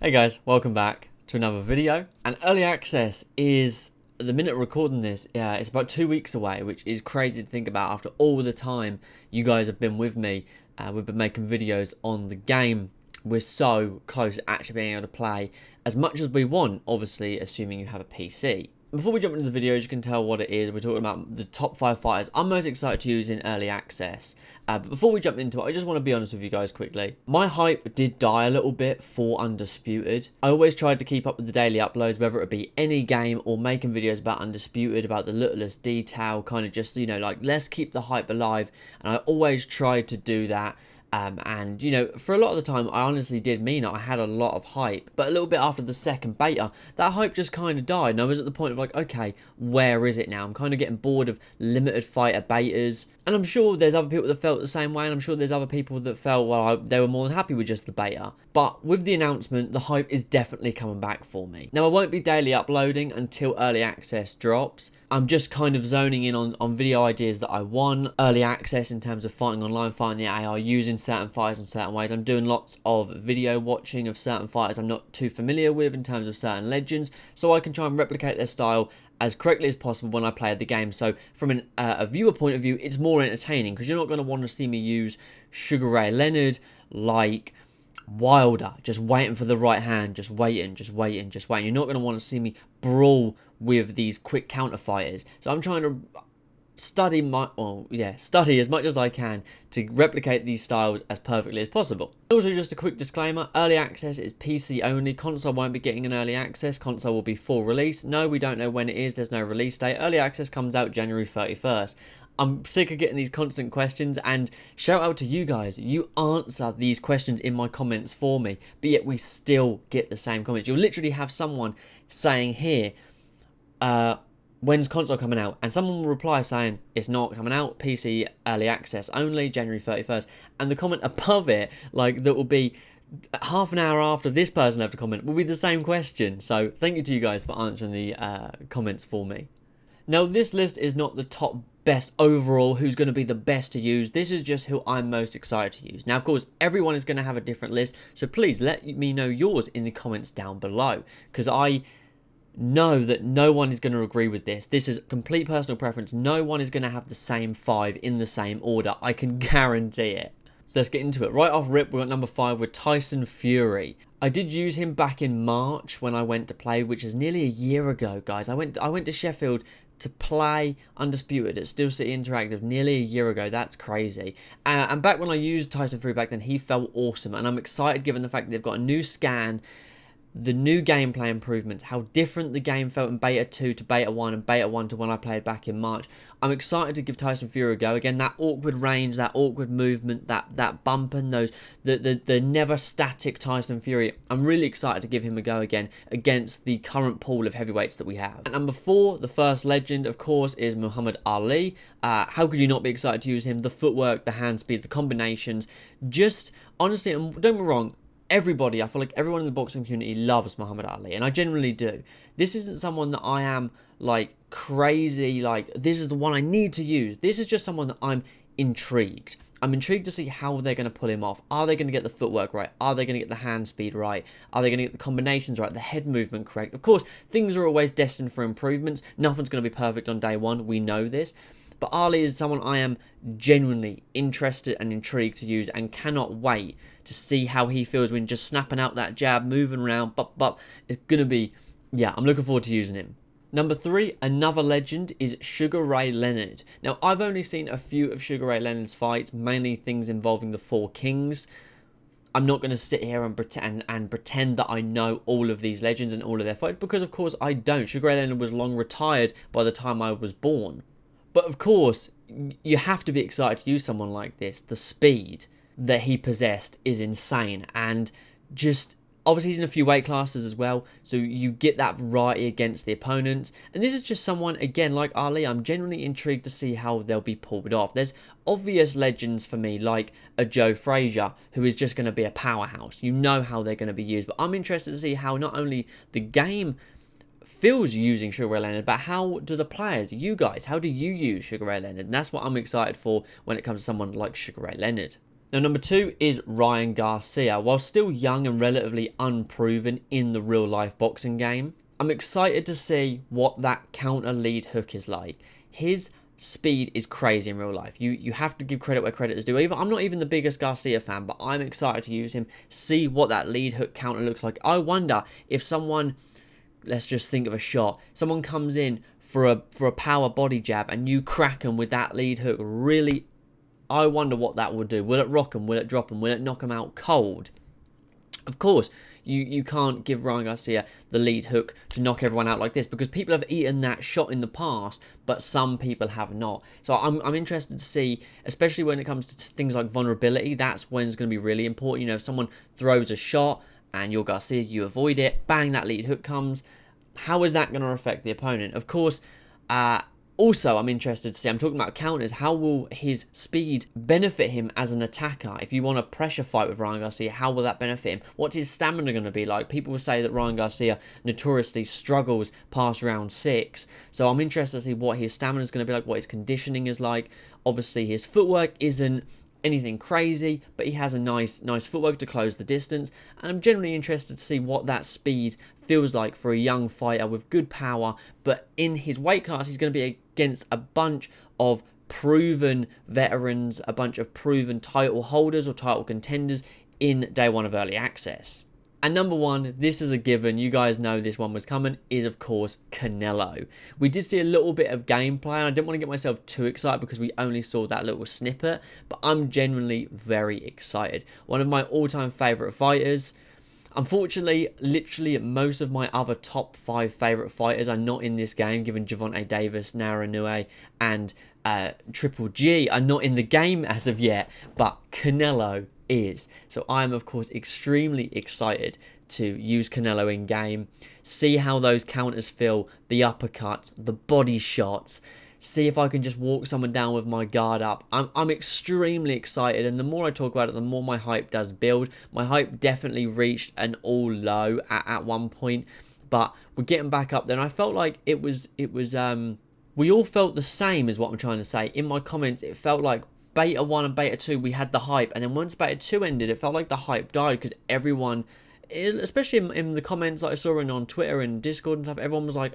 Hey guys, welcome back to another video. And early access is, the minute recording this, it's about 2 weeks away, which is crazy to think about after all the time you guys have been with me. We've been making videos on the game. We're so close to actually being able to play as much as we want, obviously assuming you have a PC. Before we jump into the videos, you can tell what it is. We're talking about the top 5 fighters I'm most excited to use in early access. But before we jump into it, I just want to be honest with you guys quickly. My hype did die a little bit for Undisputed. I always tried to keep up with the daily uploads, whether it be any game or making videos about Undisputed, about the littlest detail, kind of just, you know, like, let's keep the hype alive. And I always tried to do that. And, you know, for a lot of the time, I honestly did mean it. I had a lot of hype. But a little bit after the second beta, that hype just kind of died. And I was at the point of like, okay, where is it now? I'm kind of getting bored of limited fighter betas. And I'm sure there's other people that felt the same way. And I'm sure there's other people that felt, well, they were more than happy with just the beta. But with the announcement, the hype is definitely coming back for me. Now, I won't be daily uploading until early access drops. I'm just kind of zoning in on video ideas that I want. Early access in terms of fighting online, fighting the AI, using certain fighters in certain ways. I'm doing lots of video watching of certain fighters I'm not too familiar with in terms of certain legends, so I can try and replicate their style as correctly as possible when I play the game. So from a viewer point of view, it's more entertaining because you're not going to want to see me use Sugar Ray Leonard like Wilder, just waiting for the right hand, just waiting. You're not going to want to see me brawl with these quick counter fighters. So I'm trying to study as much as I can to replicate these styles as perfectly as possible. Also, just a quick disclaimer, early access is PC only. Console won't be getting an early access. Console will be full release. No, we don't know when it is. There's no release date. Early access comes out January 31st. I'm sick of getting these constant questions, and shout out to you guys. You answer these questions in my comments for me, but yet we still get the same comments. You'll literally have someone saying here, when's console coming out? And someone will reply saying, it's not coming out, PC early access only, January 31st. And the comment above it, like, that will be half an hour after this person left a comment, will be the same question. So thank you to you guys for answering the comments for me. Now, this list is not the top best overall, who's going to be the best to use. This is just who I'm most excited to use. Now, of course, everyone is going to have a different list, so please let me know yours in the comments down below, because I know that no one is going to agree with this. This is complete personal preference. No one is going to have the same 5 in the same order. I can guarantee it. So let's get into it. Right off rip, we got number 5 with Tyson Fury. I did use him back in March when I went to play, which is nearly a year ago, guys. I went to Sheffield to play Undisputed at Steel City Interactive nearly a year ago. That's crazy. And back when I used Tyson Fury back then, he felt awesome. And I'm excited given the fact that they've got a new scan, the new gameplay improvements, how different the game felt in Beta 2 to Beta 1 and Beta 1 to when I played back in March. I'm excited to give Tyson Fury a go. Again, that awkward range, that awkward movement, that bumping, the never static Tyson Fury. I'm really excited to give him a go again against the current pool of heavyweights that we have. At number 4, the first legend, of course, is Muhammad Ali. How could you not be excited to use him? The footwork, the hand speed, the combinations. Just, honestly, and don't get me wrong, everybody, I feel like everyone in the boxing community loves Muhammad Ali, and I genuinely do. This isn't someone that I am, like, crazy, like, this is the one I need to use. This is just someone that I'm intrigued. I'm intrigued to see how they're going to pull him off. Are they going to get the footwork right? Are they going to get the hand speed right? Are they going to get the combinations right? The head movement correct? Of course, things are always destined for improvements. Nothing's going to be perfect on day one. We know this. But Ali is someone I am genuinely interested and intrigued to use, and cannot wait to see how he feels when just snapping out that jab, moving around, it's going to be, yeah, I'm looking forward to using him. Number 3, another legend, is Sugar Ray Leonard. Now, I've only seen a few of Sugar Ray Leonard's fights, mainly things involving the 4 Kings. I'm not going to sit here and pretend that I know all of these legends and all of their fights, because of course I don't. Sugar Ray Leonard was long retired by the time I was born. But of course, you have to be excited to use someone like this. The speed that he possessed is insane. And just, obviously he's in a few weight classes as well, so you get that variety against the opponents. And this is just someone, again, like Ali, I'm genuinely intrigued to see how they'll be pulled off. There's obvious legends for me, like a Joe Frazier, who is just going to be a powerhouse. You know how they're going to be used. But I'm interested to see how not only the game feels using Sugar Ray Leonard, but how do the players, you guys, how do you use Sugar Ray Leonard? And that's what I'm excited for when it comes to someone like Sugar Ray Leonard. Now, number 2 is Ryan Garcia. While still young and relatively unproven in the real life boxing game, I'm excited to see what that counter lead hook is like. His speed is crazy in real life. You have to give credit where credit is due. I'm not even the biggest Garcia fan, but I'm excited to use him, see what that lead hook counter looks like. I wonder if someone, let's just think of a shot, someone comes in for a power body jab and you crack him with that lead hook, really, I wonder what that will do. Will it rock him? Will it drop him? Will it knock him out cold? Of course, you can't give Ryan Garcia the lead hook to knock everyone out like this, because people have eaten that shot in the past, but some people have not. So I'm interested to see, especially when it comes to things like vulnerability, that's when it's going to be really important. You know, if someone throws a shot and you're Garcia, you avoid it, bang, that lead hook comes. How is that going to affect the opponent? Of course, also, I'm interested to see, I'm talking about counters, how will his speed benefit him as an attacker? If you want a pressure fight with Ryan Garcia, how will that benefit him? What's his stamina going to be like? People will say that Ryan Garcia notoriously struggles past round 6. So I'm interested to see what his stamina is going to be like, what his conditioning is like. Obviously, his footwork isn't anything crazy, but he has a nice footwork to close the distance, and I'm generally interested to see what that speed feels like for a young fighter with good power. But in his weight class, he's going to be against a bunch of proven veterans, a bunch of proven title holders or title contenders in day 1 of early access. And number 1, this is a given, you guys know this one was coming, is of course Canelo. We did see a little bit of gameplay, and I didn't want to get myself too excited because we only saw that little snippet, but I'm genuinely very excited. One of my all-time favourite fighters. Unfortunately, literally most of my other top 5 favourite fighters are not in this game, given Gervonta Davis, Naranue, and Triple G are not in the game as of yet, but Canelo is. So I'm of course extremely excited to use Canelo in game, see how those counters feel, the uppercuts, the body shots, see if I can just walk someone down with my guard up. I'm extremely excited, and the more I talk about it, the more my hype does build. My hype definitely reached an all low at one point, but we're getting back up there, and I felt like it was we all felt the same, is what I'm trying to say. In my comments, it felt like Beta 1 and Beta 2, we had the hype, and then once Beta 2 ended, it felt like the hype died, because everyone, especially in the comments that I saw on Twitter and Discord and stuff, everyone was like,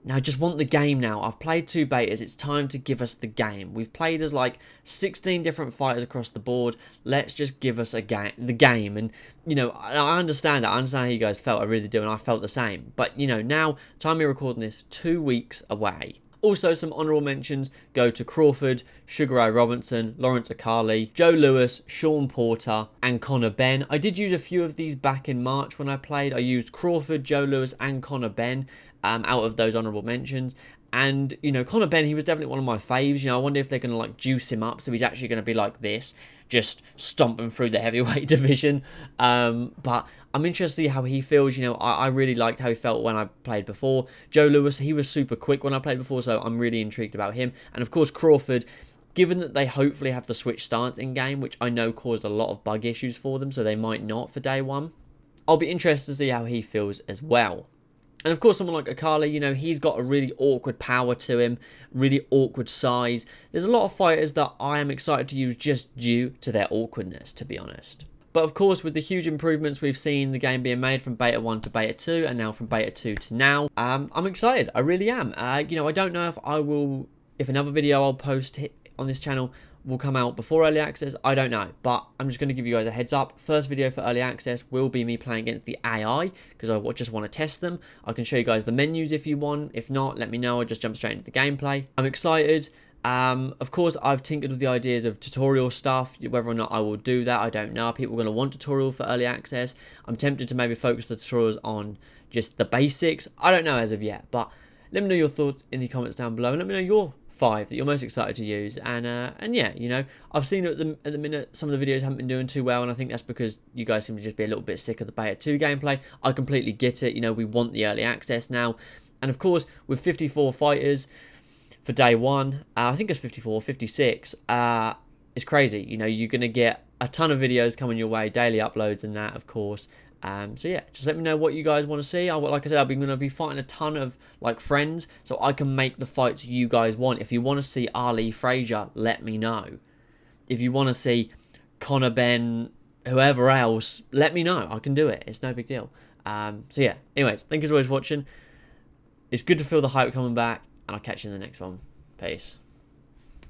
now I just want the game now. I've played 2 betas, it's time to give us the game. We've played as like 16 different fighters across the board, let's just give us the game. And, you know, I understand that, I understand how you guys felt, I really do, and I felt the same. But, you know, now, time we're recording this, 2 weeks away. Also, some honourable mentions go to Crawford, Sugar Ray Robinson, Lawrence Akali, Joe Lewis, Sean Porter, and Conor Benn. I did use a few of these back in March when I played. I used Crawford, Joe Lewis, and Conor Benn out of those honourable mentions. And, you know, Conor Benn, he was definitely one of my faves. You know, I wonder if they're going to, like, juice him up so he's actually going to be like this, just stomping through the heavyweight division. But I'm interested to see how he feels. You know, I really liked how he felt when I played before. Joe Lewis, he was super quick when I played before, so I'm really intrigued about him. And, of course, Crawford, given that they hopefully have the switch stance in-game, which I know caused a lot of bug issues for them, so they might not for day 1, I'll be interested to see how he feels as well. And of course, someone like Akali, you know, he's got a really awkward power to him, really awkward size. There's a lot of fighters that I am excited to use just due to their awkwardness, to be honest. But of course, with the huge improvements we've seen the game being made from Beta 1 to Beta 2, and now from Beta 2 to now, I'm excited. I really am. You know, I don't know if another video I'll post on this channel will come out before early access, I don't know, but I'm just going to give you guys a heads up. First video for early access will be me playing against the AI, because I just want to test them. I can show you guys the menus if you want. If not, let me know. I'll just jump straight into the gameplay. I'm excited. Of course, I've tinkered with the ideas of tutorial stuff. Whether or not I will do that, I don't know. People are going to want tutorial for early access. I'm tempted to maybe focus the tutorials on just the basics. I don't know as of yet, but let me know your thoughts in the comments down below, and let me know your 5 that you're most excited to use. And yeah, you know, I've seen at the minute some of the videos haven't been doing too well, and I think that's because you guys seem to just be a little bit sick of the Beta 2 gameplay. I completely get it. You know, we want the early access now, and of course with 54 fighters for day 1, I think it's 54, 56. It's crazy. You know, you're gonna get a ton of videos coming your way, daily uploads and that, of course. So yeah, just let me know what you guys want to see. Like I said, I'm going to be fighting a ton of like friends, so I can make the fights you guys want. If you want to see Ali Frazier, let me know. If you want to see Connor, Ben, whoever else, let me know. I can do it. It's no big deal. So yeah, anyways, thank you as always for watching. It's good to feel the hype coming back, and I'll catch you in the next one. Peace.